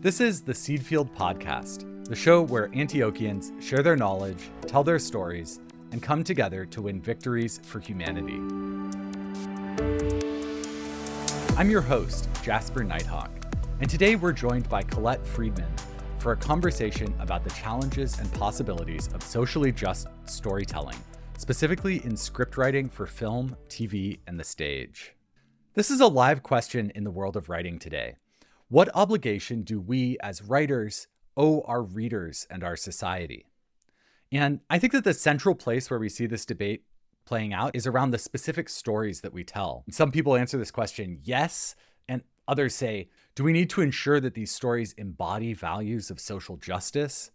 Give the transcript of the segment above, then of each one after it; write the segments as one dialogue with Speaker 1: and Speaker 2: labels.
Speaker 1: This is the Seedfield Podcast, the show where Antiochians share their knowledge, tell their stories, and come together to win victories for humanity. I'm your host, Jasper Nighthawk, and today we're joined by Colette Freedman for a conversation about the challenges and possibilities of socially just storytelling, specifically in scriptwriting for film, TV, and the stage. This is a live question in the world of writing today. What obligation do we as writers owe our readers and our society? And I think that the central place where we see this debate playing out is around the specific stories that we tell. Some people answer this question, yes, and others say, do we need to ensure that these stories embody values of social justice?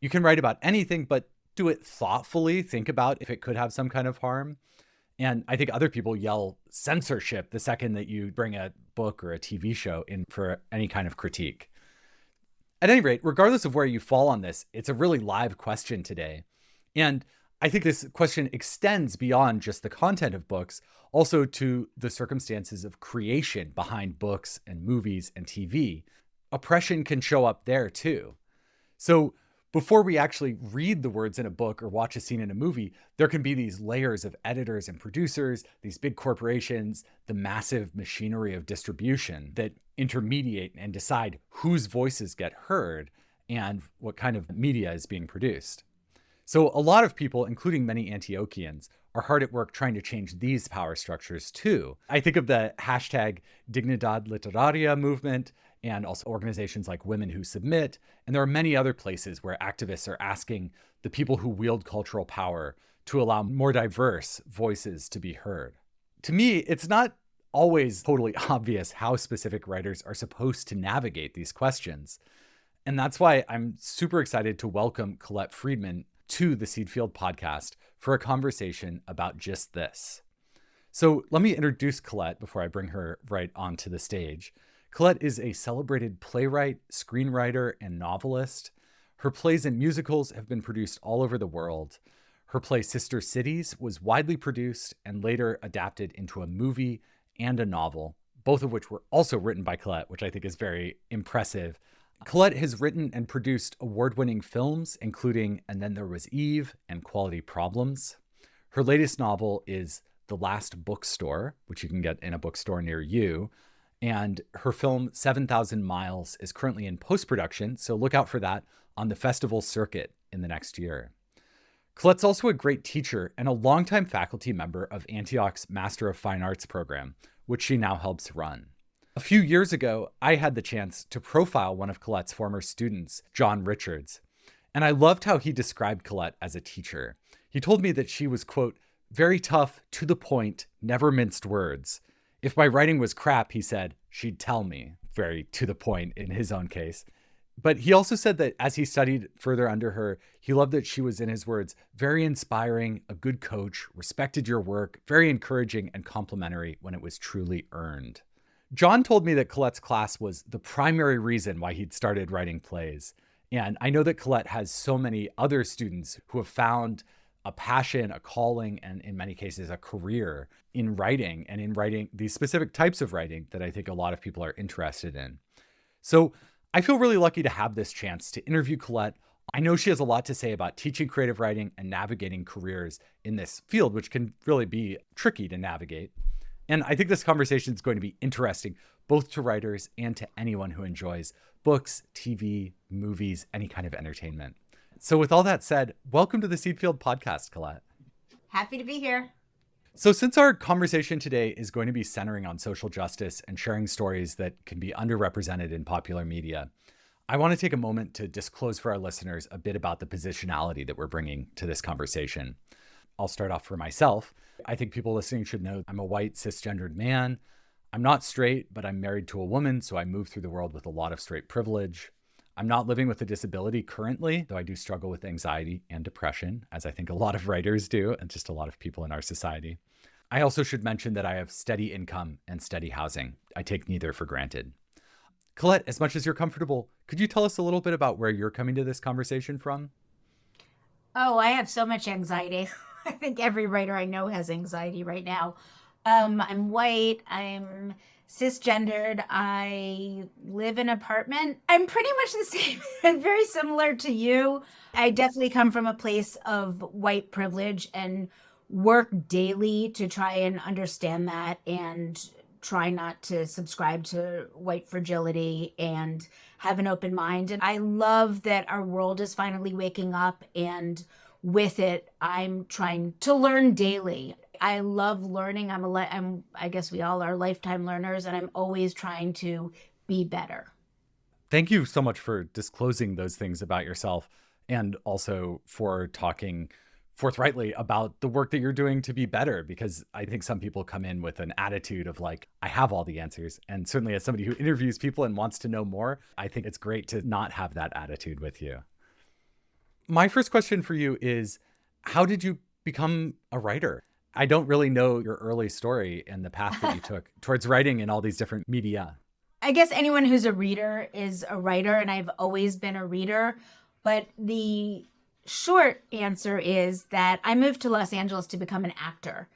Speaker 1: You can write about anything, but do it thoughtfully. Think about if it could have some kind of harm. And I think other people yell censorship the second that you bring a book or a TV show in for any kind of critique. At any rate, regardless of where you fall on this, it's a really live question today. And I think this question extends beyond just the content of books, also to the circumstances of creation behind books and movies and TV. Oppression can show up there too. So before we actually read the words in a book or watch a scene in a movie, there can be these layers of editors and producers, these big corporations, the massive machinery of distribution that intermediate and decide whose voices get heard and what kind of media is being produced. So a lot of people, including many Antiochians, are hard at work trying to change these power structures too. I think of the hashtag Dignidad Literaria movement and also organizations like Women Who Submit. And there are many other places where activists are asking the people who wield cultural power to allow more diverse voices to be heard. To me, it's not always totally obvious how specific writers are supposed to navigate these questions. And that's why I'm super excited to welcome Colette Freedman to the Seedfield Podcast for a conversation about just this. So let me introduce Colette before I bring her right onto the stage. Colette is a celebrated playwright, screenwriter, and novelist. Her plays and musicals have been produced all over the world. Her play Sister Cities was widely produced and later adapted into a movie and a novel, both of which were also written by Colette, which I think is very impressive. Colette has written and produced award-winning films, including And Then There Was Eve and Quality Problems. Her latest novel is The Last Bookstore, which you can get in a bookstore near you. And her film 7,000 Miles is currently in post-production, so look out for that on the festival circuit in the next year. Colette's also a great teacher and a longtime faculty member of Antioch's Master of Fine Arts program, which she now helps run. A few years ago, I had the chance to profile one of Colette's former students, John Richards, and I loved how he described Colette as a teacher. He told me that she was, quote, very tough, to the point, never minced words. If my writing was crap, he said, she'd tell me, very to the point in his own case. But he also said that as he studied further under her, he loved that she was, in his words, very inspiring, a good coach, respected your work, very encouraging and complimentary when it was truly earned. John told me that Colette's class was the primary reason why he'd started writing plays. And I know that Colette has so many other students who have found a passion, a calling, and in many cases, a career in writing and in writing these specific types of writing that I think a lot of people are interested in. So I feel really lucky to have this chance to interview Colette. I know she has a lot to say about teaching creative writing and navigating careers in this field, which can really be tricky to navigate. And I think this conversation is going to be interesting, both to writers and to anyone who enjoys books, TV, movies, any kind of entertainment. So with all that said, welcome to the Seedfield Podcast, Colette.
Speaker 2: Happy to be here.
Speaker 1: So since our conversation today is going to be centering on social justice and sharing stories that can be underrepresented in popular media, I want to take a moment to disclose for our listeners a bit about the positionality that we're bringing to this conversation. I'll start off for myself. I think people listening should know I'm a white cisgendered man. I'm not straight, but I'm married to a woman, so I move through the world with a lot of straight privilege. I'm not living with a disability currently, though I do struggle with anxiety and depression, as I think a lot of writers do, and just a lot of people in our society. I also should mention that I have steady income and steady housing. I take neither for granted. Colette, as much as you're comfortable, could you tell us a little bit about where you're coming to this conversation from?
Speaker 2: Oh, I have so much anxiety. I think every writer I know has anxiety right now. I'm white. I'm cisgendered. I live in an apartment. I'm pretty much the same and very similar to you. I definitely come from a place of white privilege and work daily to try and understand that and try not to subscribe to white fragility and have an open mind. And I love that our world is finally waking up, and with it, I'm trying to learn daily. I love learning. I guess we all are lifetime learners, and I'm always trying to be better.
Speaker 1: Thank you so much for disclosing those things about yourself and also for talking forthrightly about the work that you're doing to be better, because I think some people come in with an attitude of like, I have all the answers. And certainly as somebody who interviews people and wants to know more, I think it's great to not have that attitude with you. My first question for you is, how did you become a writer? I don't really know your early story and the path that you took towards writing in all these different media.
Speaker 2: I guess anyone who's a reader is a writer, and I've always been a reader. But the short answer is that I moved to Los Angeles to become an actor.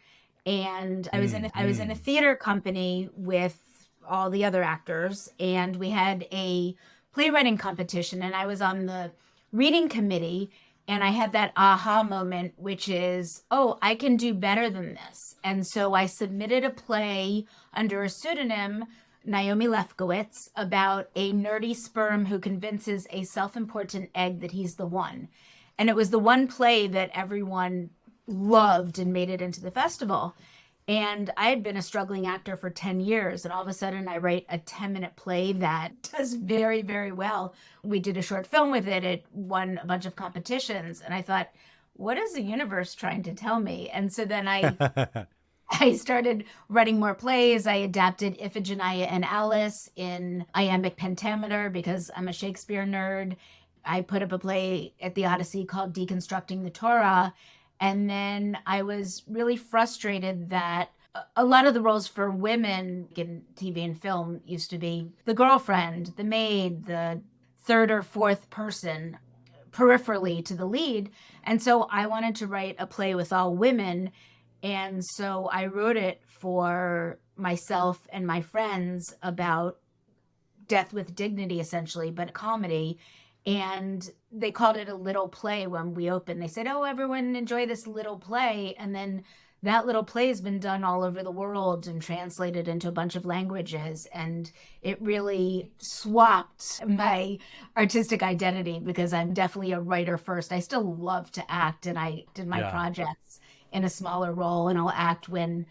Speaker 2: And I was in a
Speaker 1: Mm-hmm.
Speaker 2: theater company with all the other actors, and we had a playwriting competition, and I was on the reading committee, and I had that aha moment, which is, oh, I can do better than this. And so I submitted a play under a pseudonym, Naomi Lefkowitz, about a nerdy sperm who convinces a self important egg that he's the one. And it was the one play that everyone loved and made it into the festival. And I had been a struggling actor for 10 years. And all of a sudden, I write a 10-minute play that does very, very well. We did a short film with it. It won a bunch of competitions. And I thought, what is the universe trying to tell me? And so then I started writing more plays. I adapted Iphigenia and Alice in iambic pentameter because I'm a Shakespeare nerd. I put up a play at the Odyssey called Deconstructing the Torah. And then I was really frustrated that a lot of the roles for women in TV and film used to be the girlfriend, the maid, the third or fourth person peripherally to the lead. And so I wanted to write a play with all women. And so I wrote it for myself and my friends about death with dignity, essentially, but comedy. And they called it a little play when we opened. They said, oh, everyone enjoy this little play. And then that little play has been done all over the world and translated into a bunch of languages. And it really swapped my artistic identity because I'm definitely a writer first. I still love to act, and I did my
Speaker 1: Yeah.
Speaker 2: projects in a smaller role, and I'll act when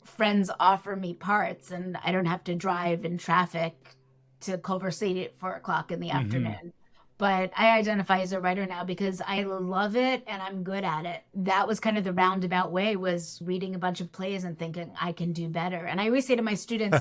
Speaker 2: friends offer me parts and I don't have to drive in traffic to Culver City at 4 o'clock in the
Speaker 1: Hmm.
Speaker 2: afternoon. But I identify as a writer now because I love it and I'm good at it. That was kind of the roundabout way, was reading a bunch of plays and thinking I can do better. And I always say to my students,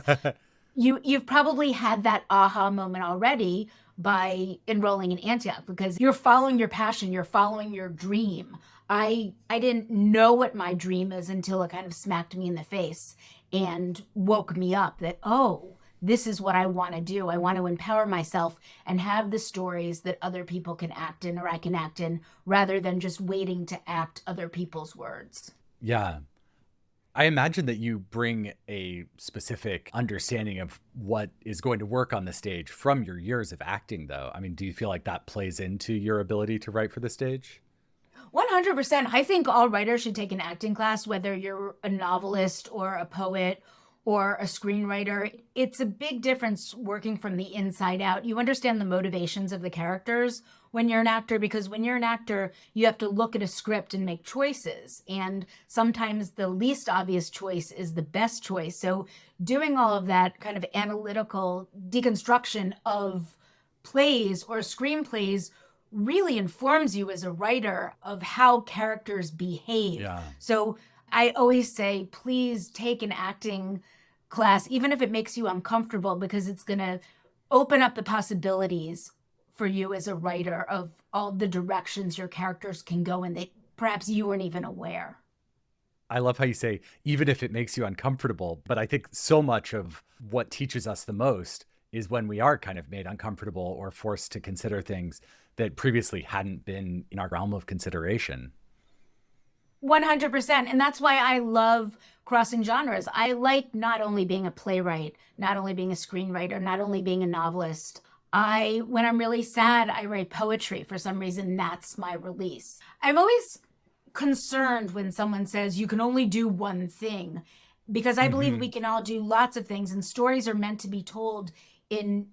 Speaker 2: you've probably had that aha moment already by enrolling in Antioch because you're following your passion, you're following your dream. I didn't know what my dream is until it kind of smacked me in the face and woke me up that, oh, this is what I want to do. I want to empower myself and have the stories that other people can act in or I can act in rather than just waiting to act other people's words.
Speaker 1: Yeah. I imagine that you bring a specific understanding of what is going to work on the stage from your years of acting, though. I mean, do you feel like that plays into your ability to write for the stage?
Speaker 2: 100%. I think all writers should take an acting class, whether you're a novelist or a poet or a screenwriter. It's a big difference working from the inside out. You understand the motivations of the characters when you're an actor, because when you're an actor, you have to look at a script and make choices. And sometimes the least obvious choice is the best choice. So doing all of that kind of analytical deconstruction of plays or screenplays really informs you as a writer of how characters behave.
Speaker 1: Yeah.
Speaker 2: So I always say, please take an acting class, even if it makes you uncomfortable, because it's going to open up the possibilities for you as a writer of all the directions your characters can go in that perhaps you weren't even aware.
Speaker 1: I love how you say, even if it makes you uncomfortable. But I think so much of what teaches us the most is when we are kind of made uncomfortable or forced to consider things that previously hadn't been in our realm of consideration.
Speaker 2: 100%. And that's why I love crossing genres. I like not only being a playwright, not only being a screenwriter, not only being a novelist. When I'm really sad, I write poetry. For some reason, that's my release. I'm always concerned when someone says you can only do one thing, because I believe we can all do lots of things, and stories are meant to be told in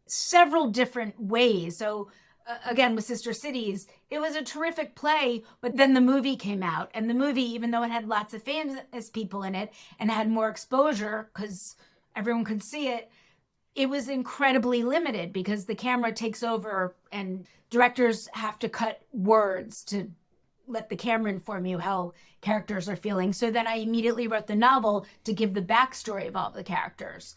Speaker 2: several different ways. So again, with Sister Cities, it was a terrific play, but then the movie came out, and the movie, even though it had lots of famous people in it and had more exposure because everyone could see it, it was incredibly limited because the camera takes over and directors have to cut words to let the camera inform you how characters are feeling. So then I immediately wrote the novel to give the backstory of all the characters.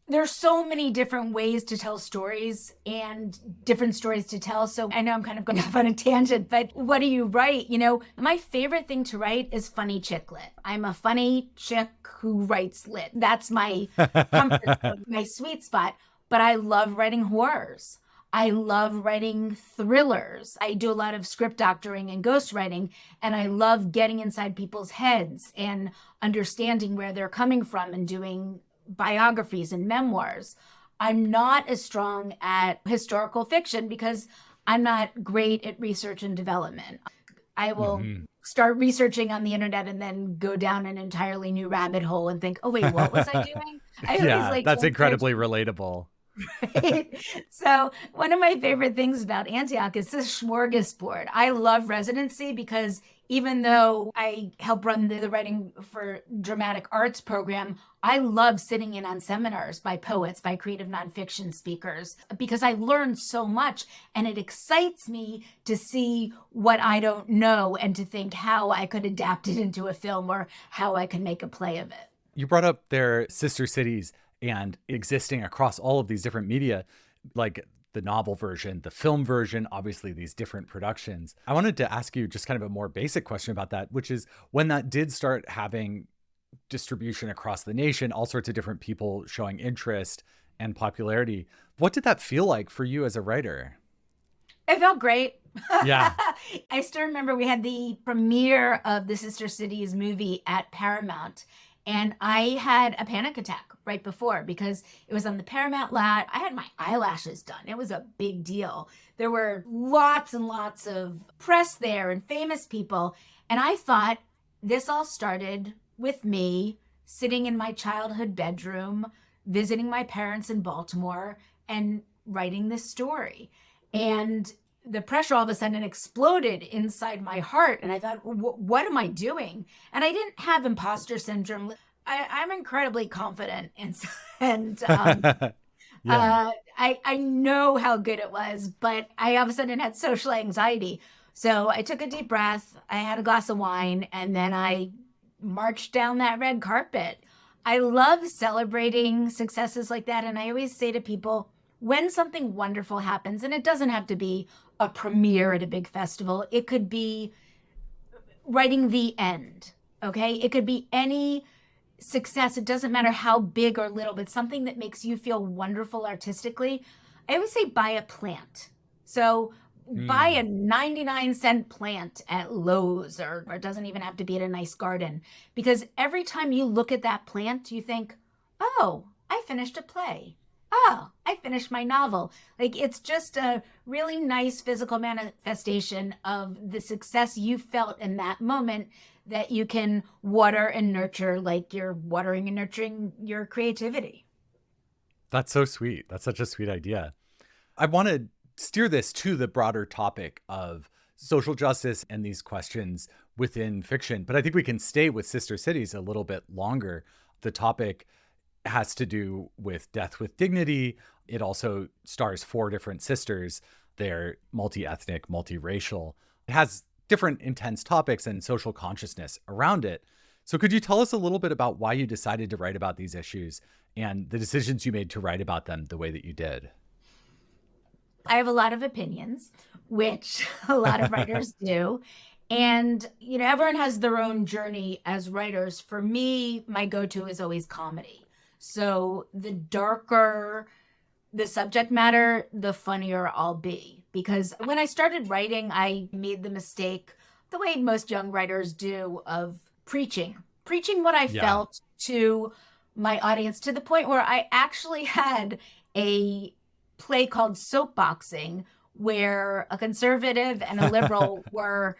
Speaker 2: There's so many different ways to tell stories and different stories to tell. So I know I'm kind of going off on a tangent, but what do you write? My favorite thing to write is funny chick lit. I'm a funny chick who writes lit. That's my comfort zone, my sweet spot. But I love writing horrors. I love writing thrillers. I do a lot of script doctoring and ghostwriting, and I love getting inside people's heads and understanding where they're coming from and doing biographies and memoirs. I'm not as strong at historical fiction because I'm not great at research and development. I will start researching on the internet and then go down an entirely new rabbit hole and think, oh wait, what was I doing?
Speaker 1: That's incredibly relatable.
Speaker 2: Right? So one of my favorite things about Antioch is this smorgasbord. I love residency because even though I help run the writing for dramatic arts program, I love sitting in on seminars by poets, by creative nonfiction speakers, because I learn so much, and it excites me to see what I don't know and to think how I could adapt it into a film or how I could make a play of it.
Speaker 1: You brought up their sister cities and existing across all of these different media, like the novel version, the film version, obviously these different productions. I wanted to ask you just kind of a more basic question about that, which is when that did start having distribution across the nation, all sorts of different people showing interest and popularity, what did that feel like for you as a writer?
Speaker 2: It felt great.
Speaker 1: Yeah.
Speaker 2: I still remember we had the premiere of the Sister Cities movie at Paramount, and I had a panic attack right before because it was on the Paramount lot. I had my eyelashes done. It was a big deal. There were lots and lots of press there and famous people. And I thought this all started with me sitting in my childhood bedroom, visiting my parents in Baltimore and writing this story. And the pressure all of a sudden exploded inside my heart. And I thought, what am I doing? And I didn't have imposter syndrome. I'm incredibly confident. I know how good it was, but I all of a sudden had social anxiety. So I took a deep breath. I had a glass of wine, and then I marched down that red carpet. I love celebrating successes like that. And I always say to people, when something wonderful happens, and it doesn't have to be a premiere at a big festival, it could be writing the end, okay? It could be any success. It doesn't matter how big or little, but something that makes you feel wonderful artistically. I always say buy a plant. So buy a 99-cent plant at Lowe's, or it doesn't even have to be at a nice garden, because every time you look at that plant, you think, oh, I finished a play. Oh, I finished my novel. Like, it's just a really nice physical manifestation of the success you felt in that moment that you can water and nurture like you're watering and nurturing your creativity.
Speaker 1: That's so sweet. That's such a sweet idea. I want to steer this to the broader topic of social justice and these questions within fiction, but I think we can stay with Sister Cities a little bit longer. The topic has to do with death with dignity. It also stars 4 different sisters. They're multi-ethnic, multiracial. It has different intense topics and social consciousness around it. So could you tell us a little bit about why you decided to write about these issues and the decisions you made to write about them the way that you did?
Speaker 2: I have a lot of opinions, which a lot of writers do. And, everyone has their own journey as writers. For me, my go-to is always comedy. So the darker the subject matter, the funnier I'll be. Because when I started writing, I made the mistake the way most young writers do of preaching what I felt to my audience, to the point where I actually had a play called Soapboxing, where a conservative and a liberal were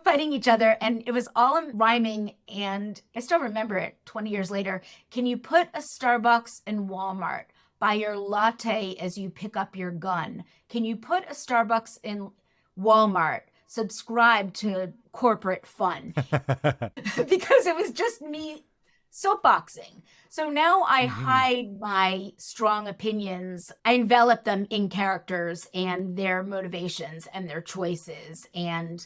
Speaker 2: fighting each other, and it was all in rhyming, and I still remember it 20 years later. Can you put a Starbucks in Walmart? Buy your latte as you pick up your gun. Can you put a Starbucks in Walmart? Subscribe to corporate fun. Because it was just me soapboxing. So now I hide my strong opinions. I envelop them in characters and their motivations and their choices and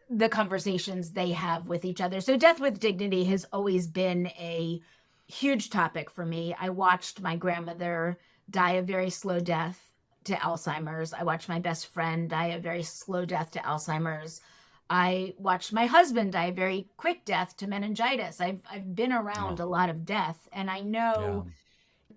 Speaker 2: the conversations they have with each other. So Death with Dignity has always been a huge topic for me. I watched my grandmother die a very slow death to Alzheimer's. I watched my best friend die a very slow death to Alzheimer's. I watched my husband die a very quick death to meningitis. I've been around a lot of death, and I know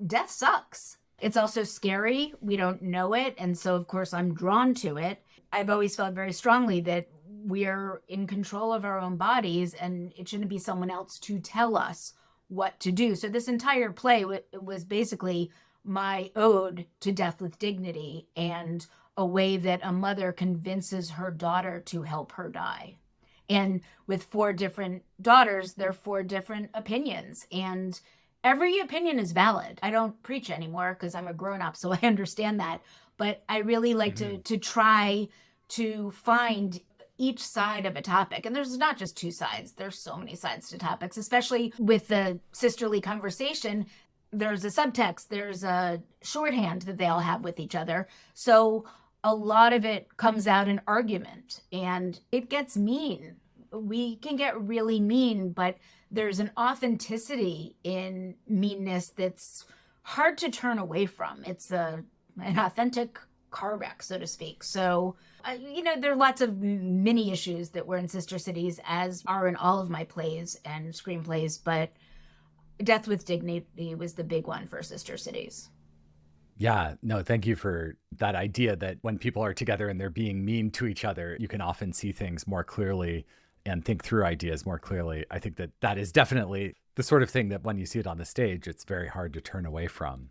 Speaker 2: death sucks. It's also scary. We don't know it. And so, of course, I'm drawn to it. I've always felt very strongly that we're in control of our own bodies, and it shouldn't be someone else to tell us what to do. So this entire play was basically my ode to death with dignity, and a way that a mother convinces her daughter to help her die. And with 4 different daughters, there are 4 different opinions, and every opinion is valid. I don't preach anymore because I'm a grown-up, so I understand that. But I really like to try to find each side of a topic. And there's not just 2 sides. There's so many sides to topics, especially with the sisterly conversation. There's a subtext, there's a shorthand that they all have with each other. So a lot of it comes out in argument, and it gets mean. We can get really mean, but there's an authenticity in meanness that's hard to turn away from. It's an authentic car wreck, so to speak. So, there are lots of mini issues that were in Sister Cities, as are in all of my plays and screenplays, but Death with Dignity was the big one for Sister Cities.
Speaker 1: Yeah, no, thank you for that idea that when people are together and they're being mean to each other, you can often see things more clearly and think through ideas more clearly. I think that is definitely the sort of thing that when you see it on the stage, it's very hard to turn away from.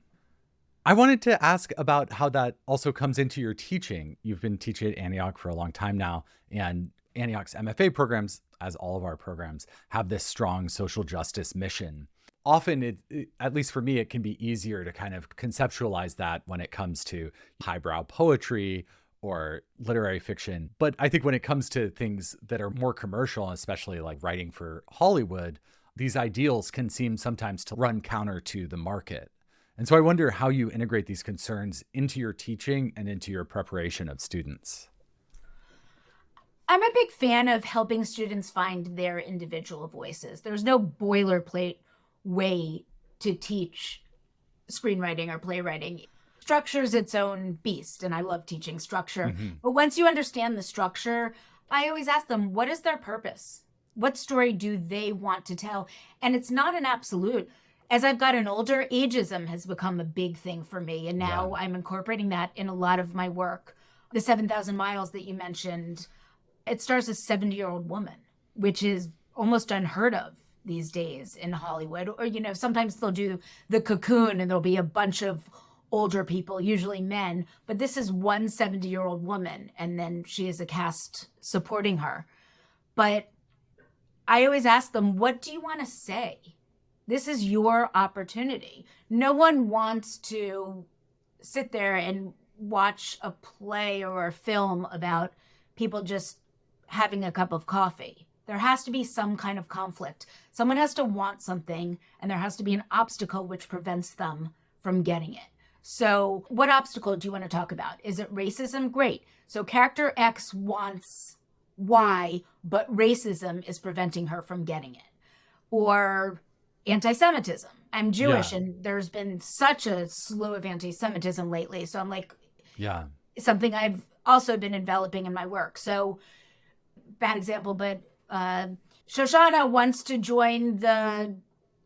Speaker 1: I wanted to ask about how that also comes into your teaching. You've been teaching at Antioch for a long time now, and Antioch's MFA programs, as all of our programs, have this strong social justice mission. Often, at least for me, it can be easier to kind of conceptualize that when it comes to highbrow poetry or literary fiction. But I think when it comes to things that are more commercial, especially like writing for Hollywood, these ideals can seem sometimes to run counter to the market. And so I wonder how you integrate these concerns into your teaching and into your preparation of students.
Speaker 2: I'm a big fan of helping students find their individual voices. There's no boilerplate way to teach screenwriting or playwriting. Structure is its own beast, and I love teaching structure. But once you understand the structure, I always ask them, what is their purpose? What story do they want to tell? And it's not an absolute. As I've gotten older, ageism has become a big thing for me, and now I'm incorporating that in a lot of my work. The 7,000 Miles that you mentioned, it stars a 70-year-old woman, which is almost unheard of these days in Hollywood. Or, sometimes they'll do The Cocoon and there'll be a bunch of older people, usually men, but this is one 70-year-old woman, and then she is a cast supporting her. But I always ask them, what do you want to say? This is your opportunity. No one wants to sit there and watch a play or a film about people just having a cup of coffee. There has to be some kind of conflict. Someone has to want something, and there has to be an obstacle which prevents them from getting it. So what obstacle do you want to talk about? Is it racism? Great. So character X wants Y, but racism is preventing her from getting it. Or anti-Semitism. I'm Jewish, and there's been such a slew of anti-Semitism lately. So I'm like, something I've also been enveloping in my work. So bad example, but Shoshana wants to join the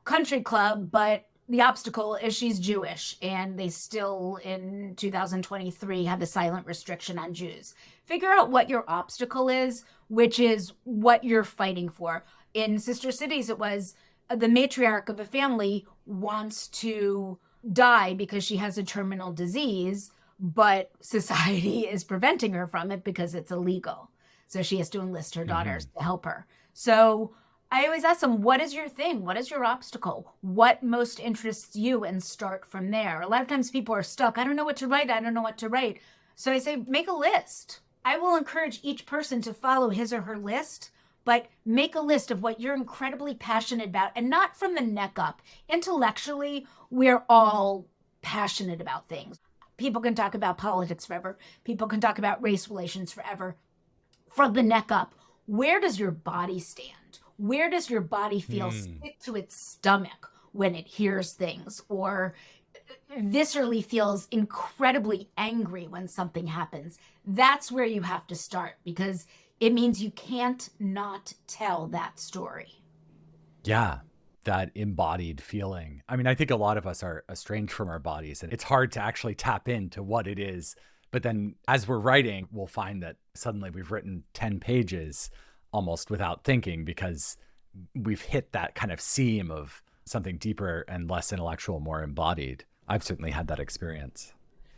Speaker 2: country club, but the obstacle is she's Jewish, and they still in 2023 have the silent restriction on Jews. Figure out what your obstacle is, which is what you're fighting for. In Sister Cities, it was the matriarch of a family wants to die because she has a terminal disease, but society is preventing her from it because it's illegal. So she has to enlist her daughters to help her. So I always ask them, what is your thing? What is your obstacle? What most interests you? And start from there. A lot of times people are stuck. I don't know what to write. I don't know what to write. So I say, make a list. I will encourage each person to follow his or her list, but make a list of what you're incredibly passionate about, and not from the neck up. Intellectually, we're all passionate about things. People can talk about politics forever. People can talk about race relations forever. From the neck up, where does your body stand? Where does your body feel sick to its stomach when it hears things, or viscerally feels incredibly angry when something happens? That's where you have to start, because it means you can't not tell that story.
Speaker 1: Yeah, that embodied feeling. I mean, I think a lot of us are estranged from our bodies, and it's hard to actually tap into what it is. But then as we're writing, we'll find that suddenly we've written 10 pages almost without thinking, because we've hit that kind of seam of something deeper and less intellectual, more embodied. I've certainly had that experience.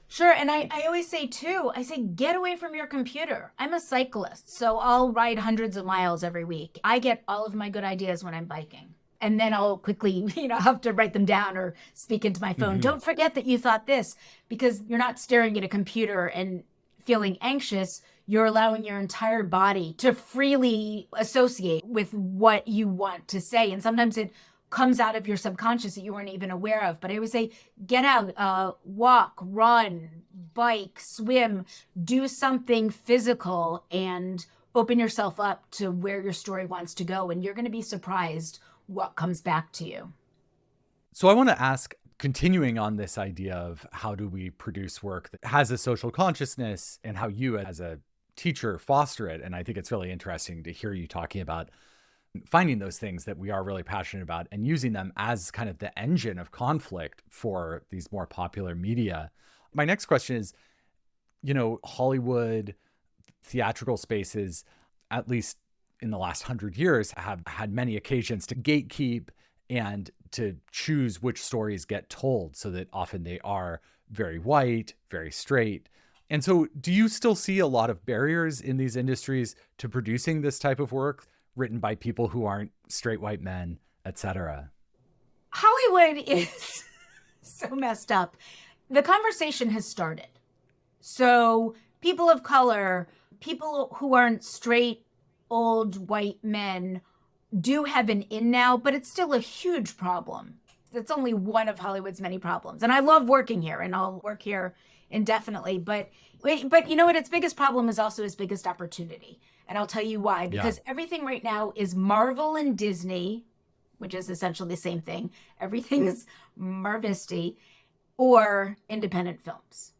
Speaker 2: Sure. And I always say too, I say, get away from your computer. I'm a cyclist, so I'll ride hundreds of miles every week. I get all of my good ideas when I'm biking. And then I'll quickly, have to write them down or speak into my phone. Don't forget that you thought this, because you're not staring at a computer and feeling anxious. You're allowing your entire body to freely associate with what you want to say. And sometimes it comes out of your subconscious that you weren't even aware of. But I always say, get out, walk, run, bike, swim, do something physical, and open yourself up to where your story wants to go. And you're going to be surprised what comes back to you.
Speaker 1: So I want to ask, continuing on this idea of how do we produce work that has a social consciousness, and how you as a teacher foster it. And I think it's really interesting to hear you talking about finding those things that we are really passionate about and using them as kind of the engine of conflict for these more popular media. My next question is, Hollywood theatrical spaces, at least in the last 100 years, have had many occasions to gatekeep and to choose which stories get told, so that often they are very white, very straight. And so do you still see a lot of barriers in these industries to producing this type of work written by people who aren't straight white men, et cetera?
Speaker 2: Hollywood is so messed up. The conversation has started. So people of color, people who aren't straight, old white men do have an in now, but it's still a huge problem. It's only one of Hollywood's many problems. And I love working here, and I'll work here indefinitely. But you know what? Its biggest problem is also its biggest opportunity. And I'll tell you why. Because everything right now is Marvel and Disney, which is essentially the same thing. Everything is Marvisty, or independent films.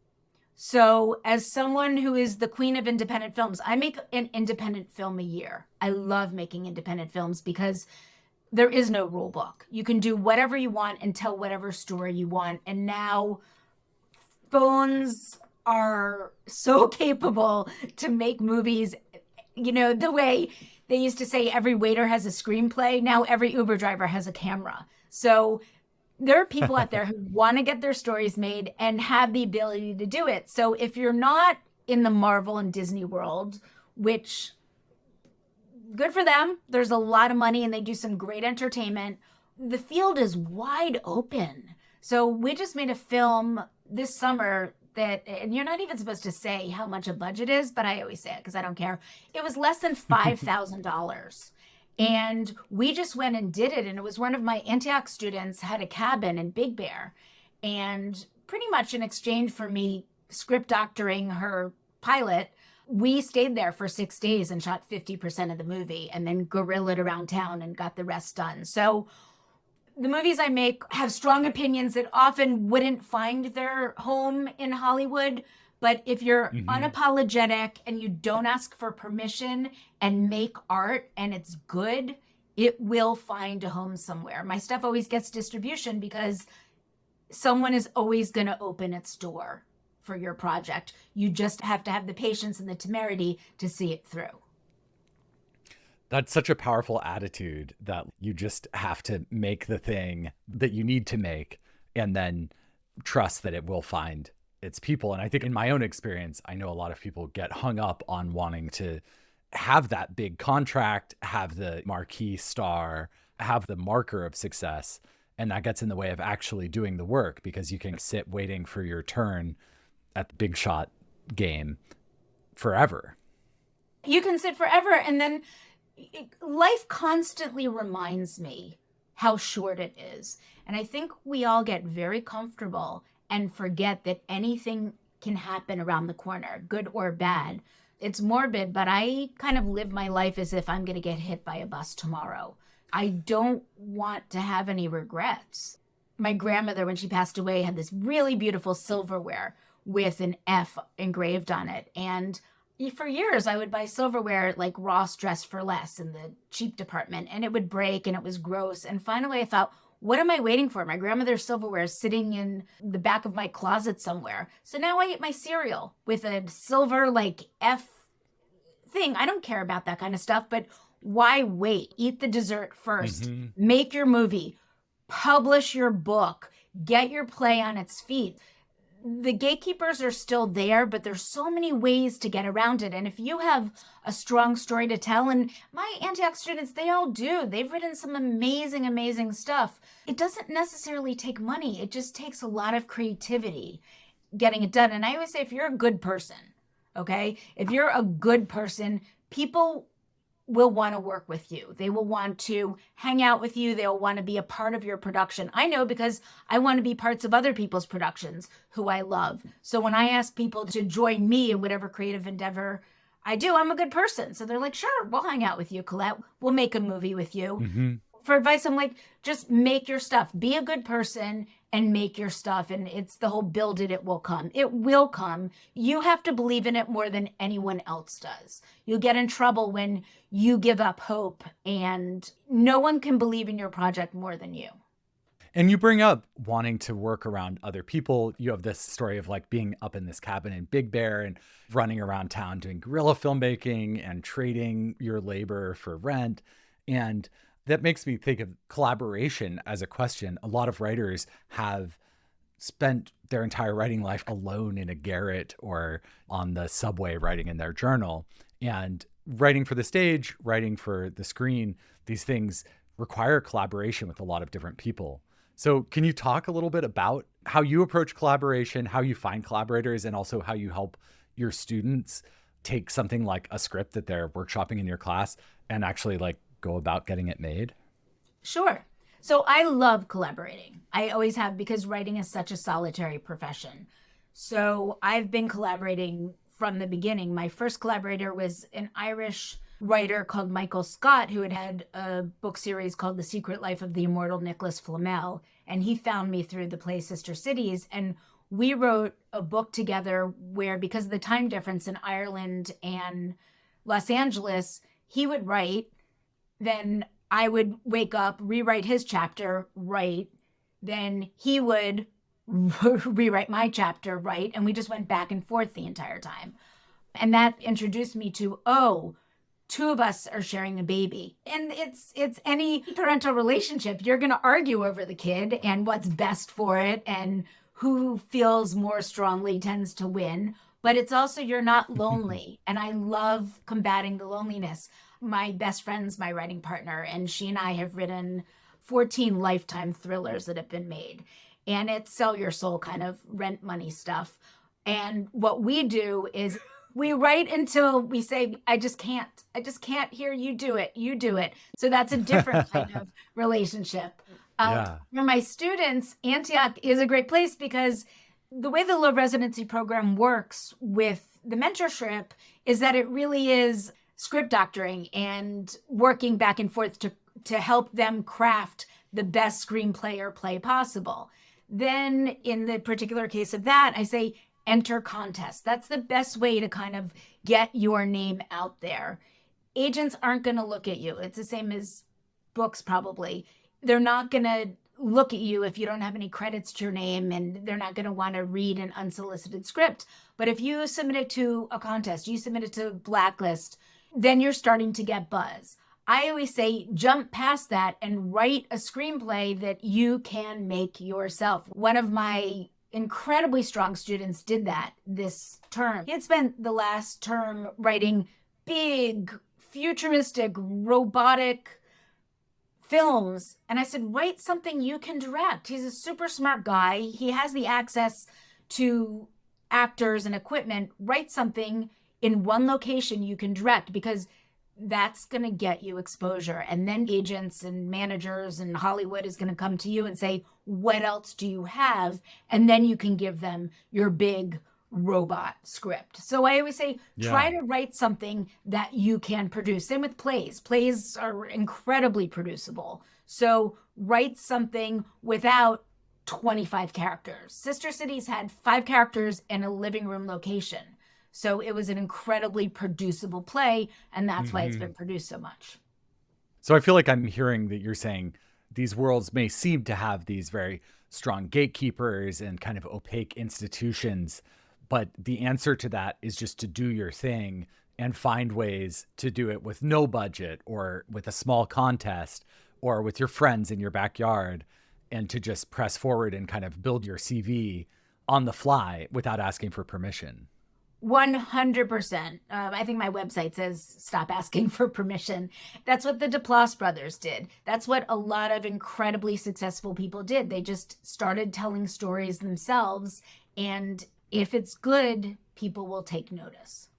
Speaker 2: So as someone who is the queen of independent films, I make an independent film a year. I love making independent films because there is no rule book. You can do whatever you want and tell whatever story you want. And now phones are so capable to make movies, the way they used to say every waiter has a screenplay. Now every Uber driver has a camera. So there are people out there who want to get their stories made and have the ability to do it. So if you're not in the Marvel and Disney world, which good for them, there's a lot of money and they do some great entertainment, the field is wide open. So we just made a film this summer that, and you're not even supposed to say how much a budget is, but I always say it because I don't care. It was less than $5,000. And we just went and did it. And it was one of my Antioch students had a cabin in Big Bear. And pretty much in exchange for me script doctoring her pilot, we stayed there for 6 days and shot 50% of the movie and then guerrillaed around town and got the rest done. So the movies I make have strong opinions that often wouldn't find their home in Hollywood. But if you're unapologetic and you don't ask for permission and make art and it's good, it will find a home somewhere. My stuff always gets distribution because someone is always going to open its door for your project. You just have to have the patience and the temerity to see it through.
Speaker 1: That's such a powerful attitude, that you just have to make the thing that you need to make and then trust that it will find its people. And I think in my own experience, I know a lot of people get hung up on wanting to have that big contract, have the marquee star, have the marker of success. And that gets in the way of actually doing the work, because you can sit waiting for your turn at the big shot game forever.
Speaker 2: You can sit forever, and then life constantly reminds me how short it is. And I think we all get very comfortable and forget that anything can happen around the corner, good or bad. It's morbid, but I kind of live my life as if I'm going to get hit by a bus tomorrow. I don't want to have any regrets. My grandmother, when she passed away, had this really beautiful silverware with an F engraved on it. And for years, I would buy silverware like Ross Dress for Less in the cheap department, and it would break and it was gross. And finally, I thought, what am I waiting for? My grandmother's silverware is sitting in the back of my closet somewhere. So now I eat my cereal with a silver like F thing. I don't care about that kind of stuff, but why wait? Eat the dessert first. Make your movie, publish your book, get your play on its feet. The gatekeepers are still there, but there's so many ways to get around it. And if you have a strong story to tell, and my Antioch students, they all do. They've written some amazing, amazing stuff. It doesn't necessarily take money. It just takes a lot of creativity getting it done. And I always say, if you're a good person, okay, if you're a good person, people will want to work with you. They will want to hang out with you. They'll want to be a part of your production. I know, because I want to be parts of other people's productions who I love. So when I ask people to join me in whatever creative endeavor I do, I'm a good person. So they're like, sure, we'll hang out with you, Colette. We'll make a movie with you. For advice, I'm like, just make your stuff. Be a good person and make your stuff. And it's the whole build it, it will come. It will come. You have to believe in it more than anyone else does. You'll get in trouble when you give up hope, and no one can believe in your project more than you.
Speaker 1: And you bring up wanting to work around other people. You have this story of like being up in this cabin in Big Bear and running around town doing guerrilla filmmaking and trading your labor for rent. And that makes me think of collaboration as a question. A lot of writers have spent their entire writing life alone in a garret or on the subway writing in their journal. And writing for the stage, writing for the screen, these things require collaboration with a lot of different people. So can you talk a little bit about how you approach collaboration, how you find collaborators, and also how you help your students take something like a script that they're workshopping in your class and actually like go about getting it made?
Speaker 2: Sure. So I love collaborating. I always have, because writing is such a solitary profession. So I've been collaborating from the beginning. My first collaborator was an Irish writer called Michael Scott, who had a book series called The Secret Life of the Immortal Nicholas Flamel. And he found me through the play Sister Cities. And we wrote a book together where, because of the time difference in Ireland and Los Angeles, he would write, then I would wake up, rewrite his chapter, write, then he would rewrite my chapter, write, and we just went back and forth the entire time. And that introduced me to, two of us are sharing a baby. And it's any parental relationship. You're going to argue over the kid and what's best for it and who feels more strongly tends to win. But it's also, you're not lonely. And I love combating the loneliness. My best friend's my writing partner, and she and I have written 14 Lifetime thrillers that have been made. And it's sell your soul kind of rent money stuff. And what we do is we write until we say, I just can't hear you do it. You do it. So that's a different kind of relationship. For my students, Antioch is a great place because the way the low residency program works with the mentorship is that it really is script doctoring and working back and forth to help them craft the best screenplay or play possible. Then in the particular case of that, I say, enter contests. That's the best way to kind of get your name out there. Agents aren't going to look at you. It's the same as books probably, they're not going to look at you if you don't have any credits to your name, and they're not going to want to read an unsolicited script. But if you submit it to a contest, you submit it to Blacklist, then you're starting to get buzz. I always say jump past that and write a screenplay that you can make yourself. One of my incredibly strong students did that this term. He had spent the last term writing big, futuristic, robotic films. And I said, write something you can direct. He's a super smart guy. He has the access to actors and equipment. Write something in one location you can direct, because that's going to get you exposure. And then agents and managers and Hollywood is going to come to you and say, what else do you have? And then you can give them your big robot script. So I always say, try to write something that you can produce. Same with plays. Plays are incredibly producible. So write something without 25 characters. Sister Cities had 5 characters in a living room location. So it was an incredibly producible play, and that's why it's been produced so much.
Speaker 1: So I feel like I'm hearing that you're saying these worlds may seem to have these very strong gatekeepers and kind of opaque institutions, but the answer to that is just to do your thing and find ways to do it with no budget, or with a small contest, or with your friends in your backyard, and to just press forward and kind of build your CV on the fly without asking for permission.
Speaker 2: 100%. I think my website says stop asking for permission. That's what the Duplass brothers did. That's what a lot of incredibly successful people did. They just started telling stories themselves. And if it's good, people will take notice.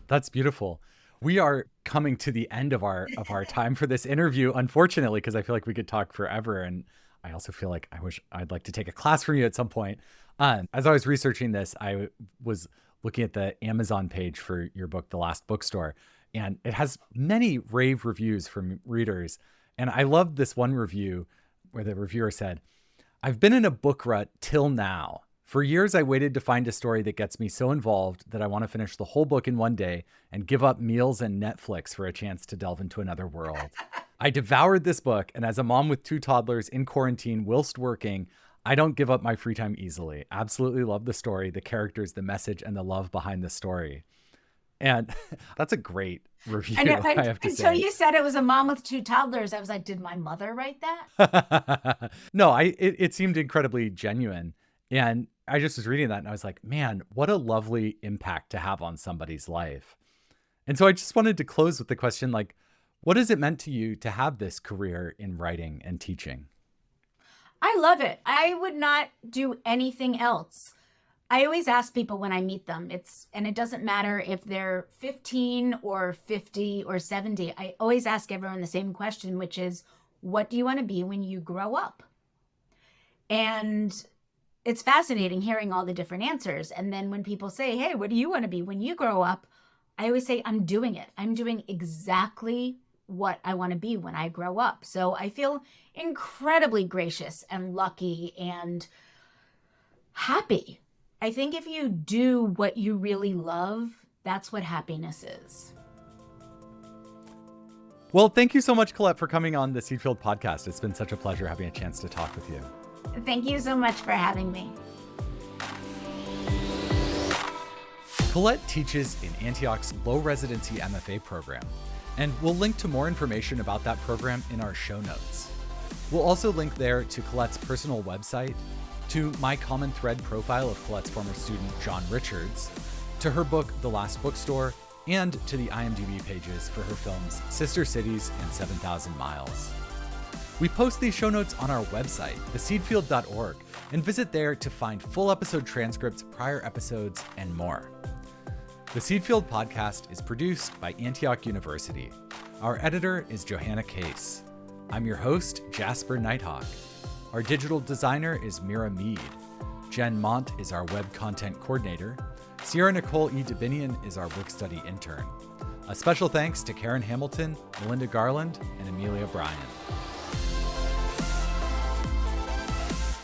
Speaker 1: That's beautiful. We are coming to the end of our time for this interview, unfortunately, because I feel like we could talk forever. And I also feel like I'd like to take a class from you at some point. As I was researching this, I was looking at the Amazon page for your book, The Last Bookstore, and it has many rave reviews from readers. And I loved this one review where the reviewer said, "I've been in a book rut till now. For years, I waited to find a story that gets me so involved that I want to finish the whole book in one day and give up meals and Netflix for a chance to delve into another world. I devoured this book, and as a mom with 2 toddlers in quarantine whilst working, I don't give up my free time easily. Absolutely love the story, the characters, the message, and the love behind the story." And that's a great review, I have to say.
Speaker 2: Until you said it was a mom with 2 toddlers, I was like, did my mother write that?
Speaker 1: No, it seemed incredibly genuine. And I just was reading that and I was like, man, what a lovely impact to have on somebody's life. And so I just wanted to close with the question, like, what has it meant to you to have this career in writing and teaching?
Speaker 2: I love it. I would not do anything else. I always ask people when I meet them, and it doesn't matter if they're 15 or 50 or 70. I always ask everyone the same question, which is, what do you want to be when you grow up? And it's fascinating hearing all the different answers. And then when people say, hey, what do you want to be when you grow up? I always say, I'm doing it. I'm doing exactly what I want to be when I grow up. So I feel incredibly gracious and lucky and happy. I think if you do what you really love, that's what happiness is.
Speaker 1: Well, thank you so much, Colette, for coming on the Seedfield podcast. It's been such a pleasure having a chance to talk with you.
Speaker 2: Thank you so much for having me.
Speaker 1: Colette teaches in Antioch's low residency MFA program, and we'll link to more information about that program in our show notes. We'll also link there to Colette's personal website, to my common thread profile of Colette's former student, John Richards, to her book, The Last Bookstore, and to the IMDb pages for her films, Sister Cities and 7,000 Miles. We post these show notes on our website, theseedfield.org, and visit there to find full episode transcripts, prior episodes, and more. The Seedfield podcast is produced by Antioch University. Our editor is Johanna Case. I'm your host, Jasper Nighthawk. Our digital designer is Mira Mead. Jen Mont is our web content coordinator. Sierra Nicole E. Dubinian is our work study intern. A special thanks to Karen Hamilton, Melinda Garland, and Amelia Bryan.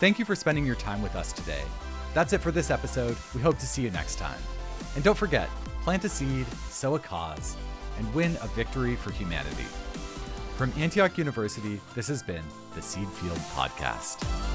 Speaker 1: Thank you for spending your time with us today. That's it for this episode. We hope to see you next time. And don't forget, plant a seed, sow a cause, and win a victory for humanity. From Antioch University, this has been the Seed Field Podcast.